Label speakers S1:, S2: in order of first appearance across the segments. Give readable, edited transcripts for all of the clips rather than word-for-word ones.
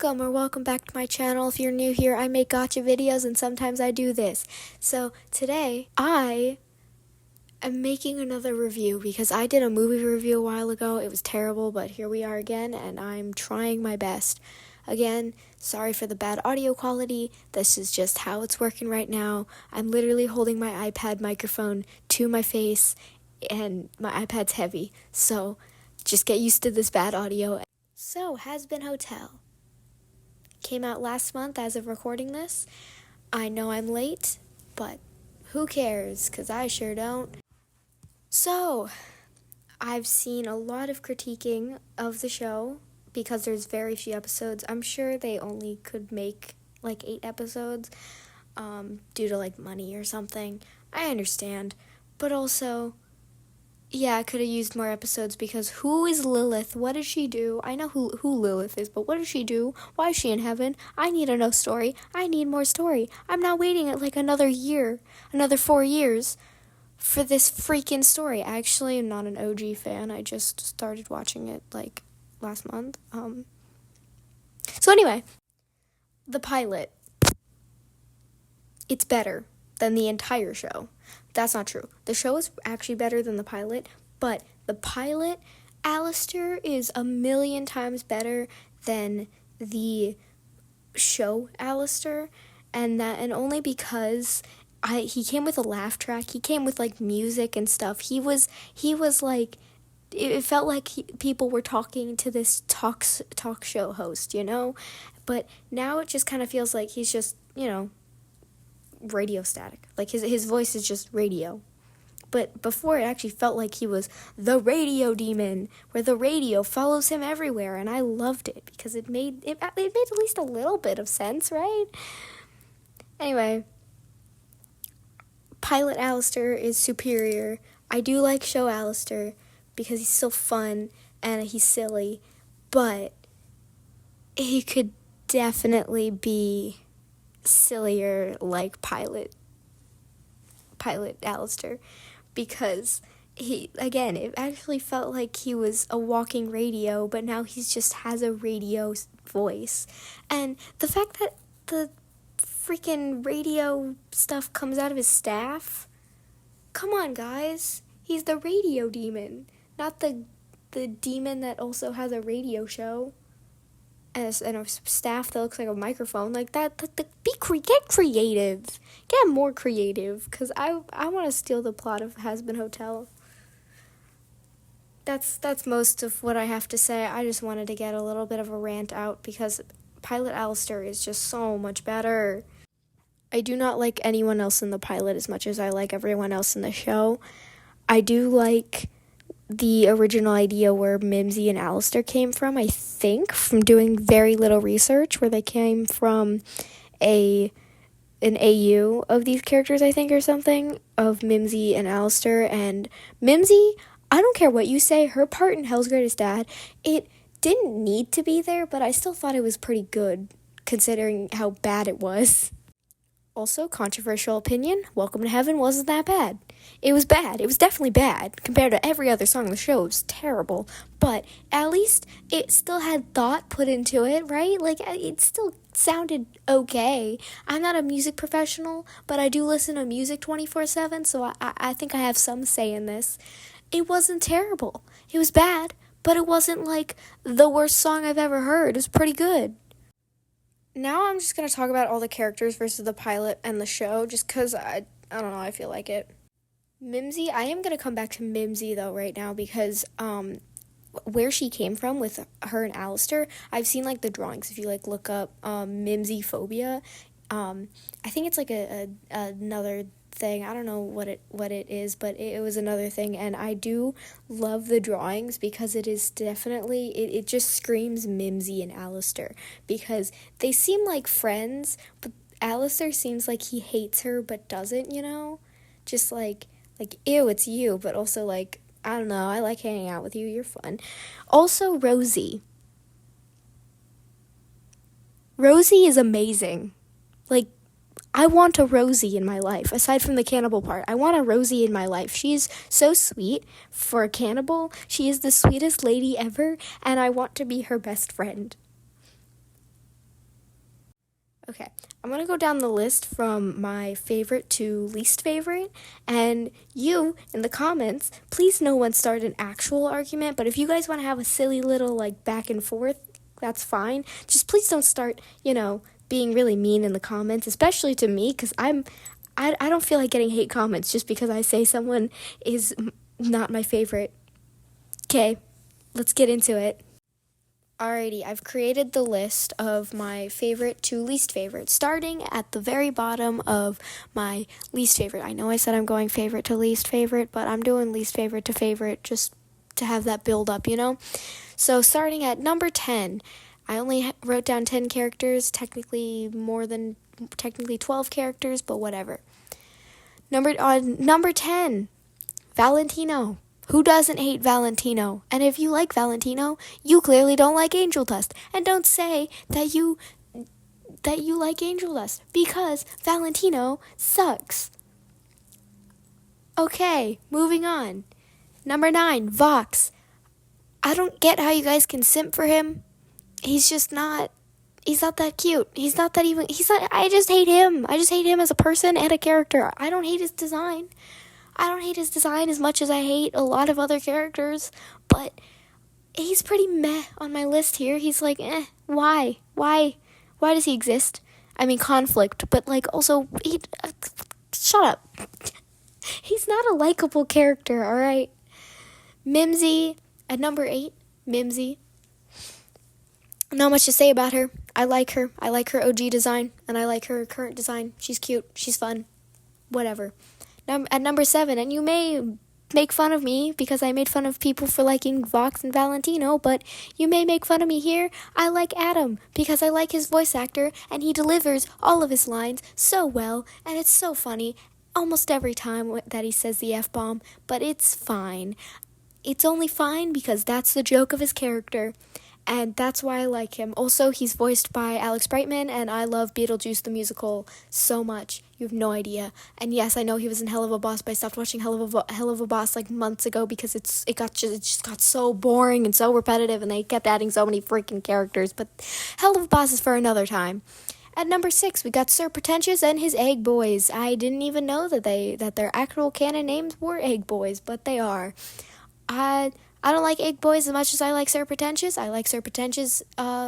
S1: welcome back to my channel. If you're new here, I make gotcha videos and sometimes I do this. So today I am making another review because I did a movie review a while ago. It was terrible, but here we are again and I'm trying my best. Again, sorry for the bad audio quality. This is just how it's working right now. I'm literally holding my iPad microphone to my face and my iPad's heavy. So just get used to this bad audio. So, Hazbin Hotel came out last month as of recording this. I know I'm late, but who cares, because I sure don't. So, I've seen a lot of critiquing of the show because there's very few episodes. I'm sure they only could make like 8 episodes due to like money or something. I understand, but also, yeah, I could have used more episodes because who is Lilith? What did she do? I know who Lilith is, but what did she do? Why is she in heaven? I need to know story. I need more story. I'm not waiting at like another 4 years for this freaking story. I actually am not an OG fan. I just started watching it like last month. So anyway, the pilot. It's better than the entire show. That's not true. The show is actually better than the pilot, but the pilot, Alistair, is a million times better than the show Alistair, and only because he came with a laugh track. He came with like music and stuff. He was like, it felt like people were talking to this talk show host, you know? But now it just kind of feels like he's just, radio static. Like his voice is just radio. But before, it actually felt like he was the radio demon, where the radio follows him everywhere, and I loved it because it made at least a little bit of sense, right? Anyway, pilot Alistair is superior. I do like show Alistair because he's still fun and he's silly, but he could definitely be sillier like pilot Alistair, because it actually felt like he was a walking radio, but now he just has a radio voice. And the fact that the freaking radio stuff comes out of his staff, come on guys, he's the radio demon, not the demon that also has a radio show and a staff that looks like a microphone. Like that, get creative. Get more creative, because I want to steal the plot of Hazbin Hotel. That's most of what I have to say. I just wanted to get a little bit of a rant out because pilot Alistair is just so much better. I do not like anyone else in the pilot as much as I like everyone else in the show. I do like the original idea where Mimsy and Alistair came from, I think, from doing very little research, where they came from an AU of these characters, I think, or something, of Mimsy and Alistair. And Mimsy, I don't care what you say, her part in Hell's Greatest Dad, it didn't need to be there, but I still thought it was pretty good, considering how bad it was. Also, controversial opinion, Welcome to Heaven wasn't that bad. It was bad. It was definitely bad. Compared to every other song on the show, it was terrible. But at least it still had thought put into it, right? Like, it still sounded okay. I'm not a music professional, but I do listen to music 24/7, so I think I have some say in this. It wasn't terrible. It was bad, but it wasn't like the worst song I've ever heard. It was pretty good. Now I'm just going to talk about all the characters versus the pilot and the show, just because, I don't know, I feel like it. Mimsy, I am going to come back to Mimsy, though, right now, because where she came from with her and Alistair, I've seen, like, the drawings. If you, like, look up Mimsy phobia, I think it's, like, another thing. I don't know what it is, but it was another thing, and I do love the drawings because it is definitely, it just screams Mimsy and Alistair, because they seem like friends, but Alistair seems like he hates her but doesn't, just like ew, it's you, but also like, I don't know, I like hanging out with you, you're fun. Also, Rosie is amazing. Like, I want a Rosie in my life, aside from the cannibal part. I want a Rosie in my life. She is so sweet for a cannibal. She is the sweetest lady ever, and I want to be her best friend. Okay, I'm going to go down the list from my favorite to least favorite, and you, in the comments, please no one start an actual argument, but if you guys want to have a silly little, like, back and forth, that's fine. Just please don't start, being really mean in the comments, especially to me, because I don't feel like getting hate comments just because I say someone is not my favorite. Okay, let's get into it. Alrighty, I've created the list of my favorite to least favorite, starting at the very bottom of my least favorite. I know I said I'm going favorite to least favorite, but I'm doing least favorite to favorite just to have that build up, So starting at number 10, I only wrote down 10 characters, technically 12 characters, but whatever. Number 10, Valentino. Who doesn't hate Valentino? And if you like Valentino, you clearly don't like Angel Dust. And don't say that you like Angel Dust, because Valentino sucks. Okay, moving on. Number 9, Vox. I don't get how you guys can simp for him. He's not that cute. I just hate him. I just hate him as a person and a character. I don't hate his design. I don't hate his design as much as I hate a lot of other characters, but he's pretty meh on my list here. He's like, why? Why does he exist? I mean, conflict, but also, shut up. He's not a likable character, alright? Mimsy, at number 8, Mimsy. Not much to say about her. I like her. I like her OG design, and I like her current design. She's cute. She's fun. Whatever. At number 7, and you may make fun of me because I made fun of people for liking Vox and Valentino, but you may make fun of me here. I like Adam because I like his voice actor, and he delivers all of his lines so well, and it's so funny almost every time that he says the F-bomb, but it's fine. It's only fine because that's the joke of his character, and that's why I like him. Also, he's voiced by Alex Brightman, and I love Beetlejuice the musical so much. You have no idea. And yes, I know he was in Hell of a Boss, but I stopped watching Hell of a Boss like months ago because it just got so boring and so repetitive, and they kept adding so many freaking characters. But Hell of a Boss is for another time. At number 6, we got Sir Pretentious and his Egg Boys. I didn't even know that their actual canon names were Egg Boys, but they are. I don't like Egg Boys as much as I like Sir Pretentious. I like Sir Pretentious'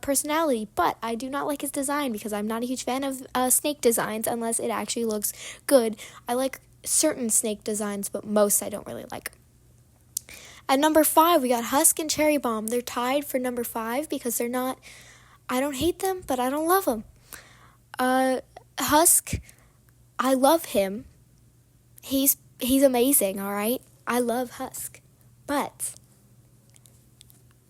S1: personality, but I do not like his design because I'm not a huge fan of snake designs unless it actually looks good. I like certain snake designs, but most I don't really like. At number 5, we got Husk and Cherry Bomb. They're tied for number 5 because they're not... I don't hate them, but I don't love them. Husk, I love him. He's amazing, all right? I love Husk, but...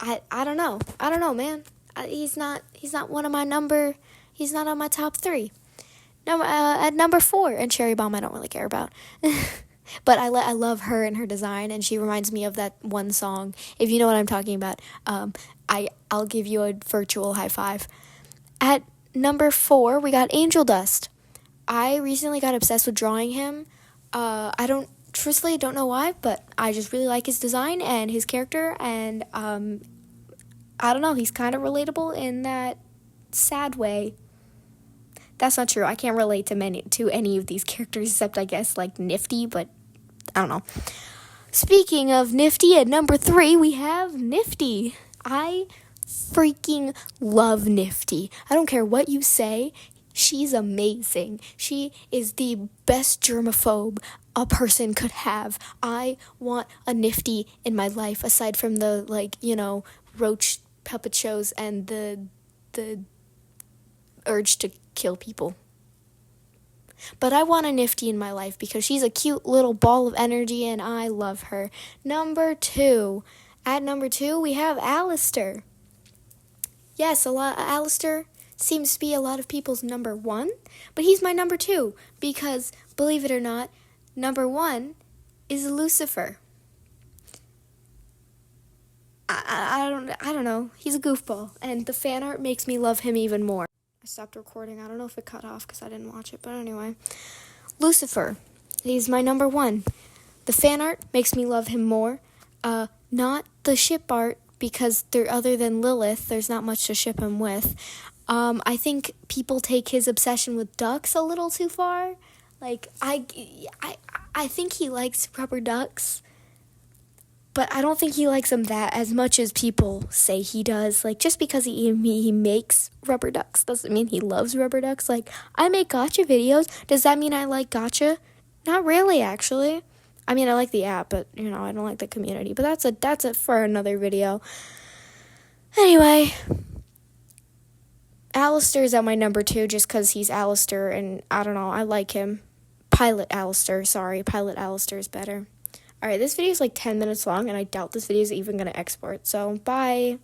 S1: I don't know. I don't know, man. He's not one of my number. He's not on my top 3. No, at number 4, and Cherry Bomb I don't really care about. But I love her and her design, and she reminds me of that one song. If you know what I'm talking about, I'll give you a virtual high five. At number 4, we got Angel Dust. I recently got obsessed with drawing him. Truthfully, don't know why, but I just really like his design and his character, and I don't know, he's kind of relatable in that sad way. That's not true. I can't relate to any of these characters except, I guess, like Nifty, but I don't know. Speaking of Nifty, at number 3, we have Nifty. I freaking love Nifty. I don't care what you say. She's amazing. She is the best germaphobe a person could have. I want a Nifty in my life, aside from the, roach puppet shows and the urge to kill people. But I want a Nifty in my life because she's a cute little ball of energy and I love her. Number 2. At number 2, we have Alistair. Yes, Alistair seems to be a lot of people's number 1, but he's my number 2 because, believe it or not, number 1 is Lucifer. I don't know. He's a goofball, and the fan art makes me love him even more. I stopped recording. I don't know if it cut off because I didn't watch it, but anyway. Lucifer. He's my number 1. The fan art makes me love him more. Not the ship art, because other than Lilith, there's not much to ship him with. I think people take his obsession with ducks a little too far. Like, I think he likes rubber ducks, but I don't think he likes them that as much as people say he does. Like, just because he makes rubber ducks doesn't mean he loves rubber ducks. Like, I make gotcha videos. Does that mean I like gotcha? Not really, actually. I mean, I like the app, but, I don't like the community. But that's it for another video. Anyway, Alistair's at my number 2 just because he's Alistair, and I don't know, I like him. Pilot Alistair is better. Alright, this video is like 10 minutes long, and I doubt this video is even going to export, so bye.